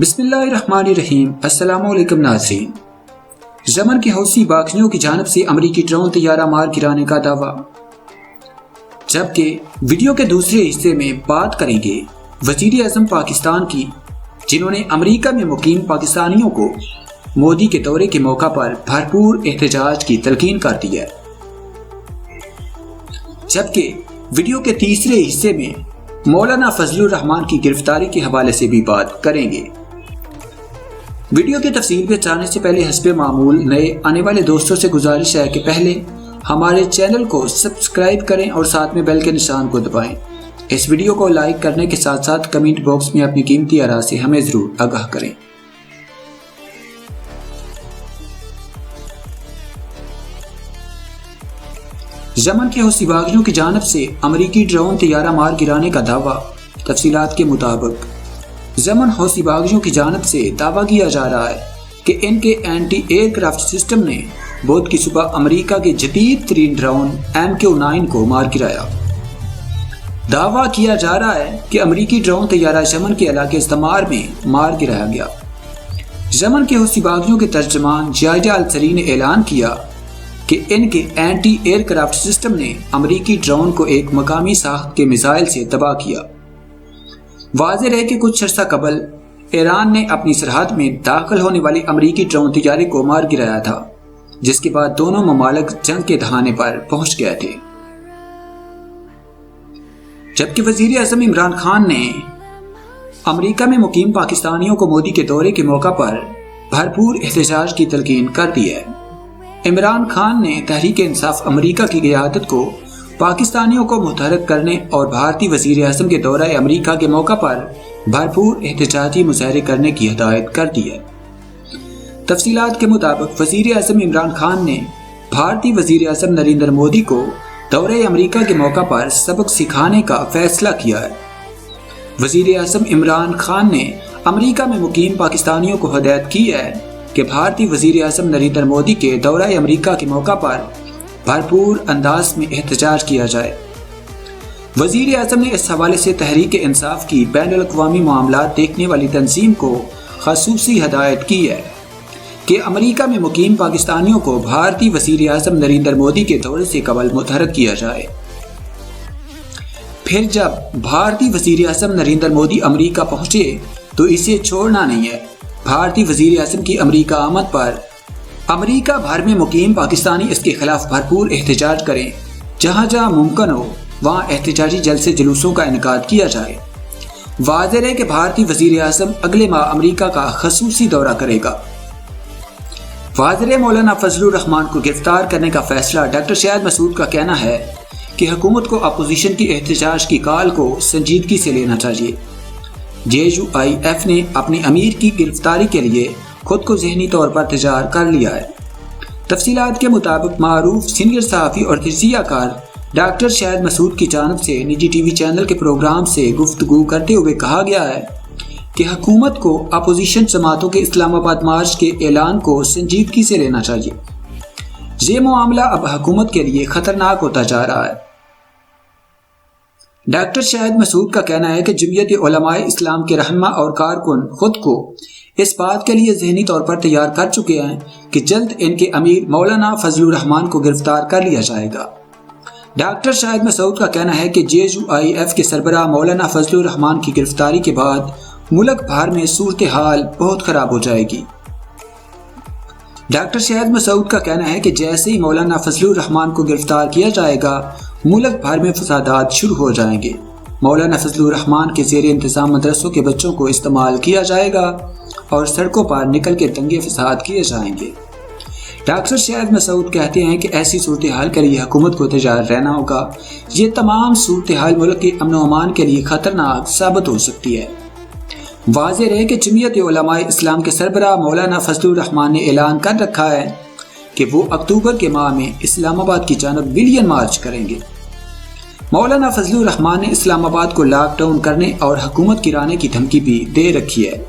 بسم اللہ الرحمن الرحیم۔ السلام علیکم ناظرین۔ یمن کے حوثی باغیوں کی جانب سے امریکی ڈرون طیارہ مار گرانے کا دعویٰ، جبکہ ویڈیو کے دوسرے حصے میں بات کریں گے وزیر اعظم پاکستان کی، جنہوں نے امریکہ میں مقیم پاکستانیوں کو مودی کے دورے کے موقع پر بھرپور احتجاج کی تلقین کر دی ہے۔ جبکہ ویڈیو کے تیسرے حصے میں مولانا فضل الرحمان کی گرفتاری کے حوالے سے بھی بات کریں گے۔ ویڈیو کی تفصیل پہ جانے سے پہلے حسب معمول نئے آنے والے دوستوں سے گزارش ہے کہ پہلے ہمارے چینل کو سبسکرائب کریں اور ساتھ میں بیل کے نشان کو دبائیں۔ اس ویڈیو کو لائک کرنے کے ساتھ ساتھ کمنٹ باکس میں اپنی قیمتی آراء سے ہمیں ضرور آگاہ کریں۔ یمن کے حوثی باغیوں کی جانب سے امریکی ڈرون طیارہ مار گرانے کا دعویٰ۔ تفصیلات کے مطابق یمن حوثی باغیوں کی جانب سے دعویٰ کیا جا رہا ہے کہ ان کے اینٹی ایئر کرافٹ سسٹم نے بدھ کی صبح امریکہ کے جدید ترین ڈرون MQ-9 کو مار گرایا۔ دعویٰ کیا جا رہا ہے کہ امریکی ڈرون طیارہ یمن کے علاقے استعمار میں مار گرایا گیا۔ یمن کے حوثی باغیوں کے ترجمان جائجہ السری نے اعلان کیا کہ ان کے اینٹی ایئر کرافٹ سسٹم نے امریکی ڈرون کو ایک مقامی ساخت کے میزائل سے تباہ کیا۔ واضح ہے کہ کچھ عرصہ قبل ایران نے اپنی سرحد میں داخل ہونے والی امریکی ڈرون طیارے کو مار گرایا تھا، جس کے بعد دونوں ممالک جنگ کے دہانے پر پہنچ گئے تھے۔ جبکہ وزیر اعظم عمران خان نے امریکہ میں مقیم پاکستانیوں کو مودی کے دورے کے موقع پر بھرپور احتجاج کی تلقین کر دی ہے۔ عمران خان نے تحریک انصاف امریکہ کی قیادت کو پاکستانیوں کو متحرک کرنے اور بھارتی وزیر اعظم کے دورہ امریکہ کے موقع پر بھرپور احتجاجی مظاہرے کرنے کی ہدایت کر دی ہے۔ تفصیلات کے مطابق وزیر اعظم عمران خان نے بھارتی وزیر اعظم نریندر مودی کو دورہ امریکہ کے موقع پر سبق سکھانے کا فیصلہ کیا ہے۔ وزیر اعظم عمران خان نے امریکہ میں مقیم پاکستانیوں کو ہدایت کی ہے کہ بھارتی وزیر اعظم نریندر مودی کے دورہ امریکہ کے موقع پر بھرپور انداز میں احتجاج کیا جائے۔ وزیر اعظم نے اس حوالے سے تحریک انصاف کی بین الاقوامی معاملات دیکھنے والی تنظیم کو خصوصی ہدایت کی ہے کہ امریکہ میں مقیم پاکستانیوں کو بھارتی وزیر اعظم نریندر مودی کے دورے سے قبل متحرک کیا جائے۔ پھر جب بھارتی وزیر اعظم نریندر مودی امریکہ پہنچے تو اسے چھوڑنا نہیں ہے۔ بھارتی وزیر اعظم کی امریکہ آمد پر امریکہ بھر میں مقیم پاکستانی اس کے خلاف بھرپور احتجاج کریں۔ جہاں جہاں ممکن ہو وہاں احتجاجی جلسے جلوسوں کا انعقاد کیا جائے۔ واضح ہے کہ بھارتی وزیر اعظم اگلے ماہ امریکہ کا خصوصی دورہ کرے گا۔ واضح مولانا فضل الرحمان کو گرفتار کرنے کا فیصلہ۔ ڈاکٹر شاہد مسعود کا کہنا ہے کہ حکومت کو اپوزیشن کی احتجاج کی کال کو سنجیدگی سے لینا چاہیے۔ JUIF نے اپنے امیر کی گرفتاری کے لیے خود کو ذہنی طور پر تیار کر لیا ہے۔ تفصیلات کے مطابق معروف سینئر صحافی اور تجزیہ کار ڈاکٹر شاہد مسعود کی جانب سے نجی ٹی وی چینل کے پروگرام سے گفتگو کرتے ہوئے کہا گیا ہے کہ حکومت کو اپوزیشن جماعتوں کے اسلام آباد مارچ کے اعلان کو سنجیدگی سے لینا چاہیے۔ یہ معاملہ اب حکومت کے لیے خطرناک ہوتا جا رہا ہے۔ ڈاکٹر شاہد مسعود کا کہنا ہے کہ جمعیت علماء اسلام کے رہنما اور کارکن خود کو اس بات کے لیے ذہنی طور پر تیار کر چکے ہیں کہ جلد ان کے امیر مولانا فضل الرحمان کو گرفتار کر لیا جائے گا۔ ڈاکٹر شاہد مسعود کا کہنا ہے کہ JUIF کے سربراہ مولانا فضل الرحمان کی گرفتاری کے بعد ملک بھر میں صورتحال بہت خراب ہو جائے گی۔ ڈاکٹر شاہد مسعود کا کہنا ہے کہ جیسے ہی مولانا فضل الرحمان کو گرفتار کیا جائے گا ملک بھر میں فسادات شروع ہو جائیں گے۔ مولانا فضل الرحمان کے زیر انتظام مدرسوں کے بچوں کو استعمال کیا جائے گا اور سڑکوں پر نکل کے دنگے فساد کیے جائیں گے۔ ڈاکٹر شاہد مسعود کہتے ہیں کہ ایسی صورتحال کے لیے حکومت کو تیار رہنا ہوگا۔ یہ تمام صورتحال ملک کے امن و امان کے لیے خطرناک ثابت ہو سکتی ہے۔ واضح ہے کہ جمعیت علماء اسلام کے سربراہ مولانا فضل الرحمان نے اعلان کر رکھا ہے کہ وہ اکتوبر کے ماہ میں اسلام آباد کی جانب ولین مارچ کریں گے۔ مولانا فضل الرحمان نے اسلام آباد کو لاک ڈاؤن کرنے اور حکومت گرانے کی دھمکی بھی دے رکھی ہے۔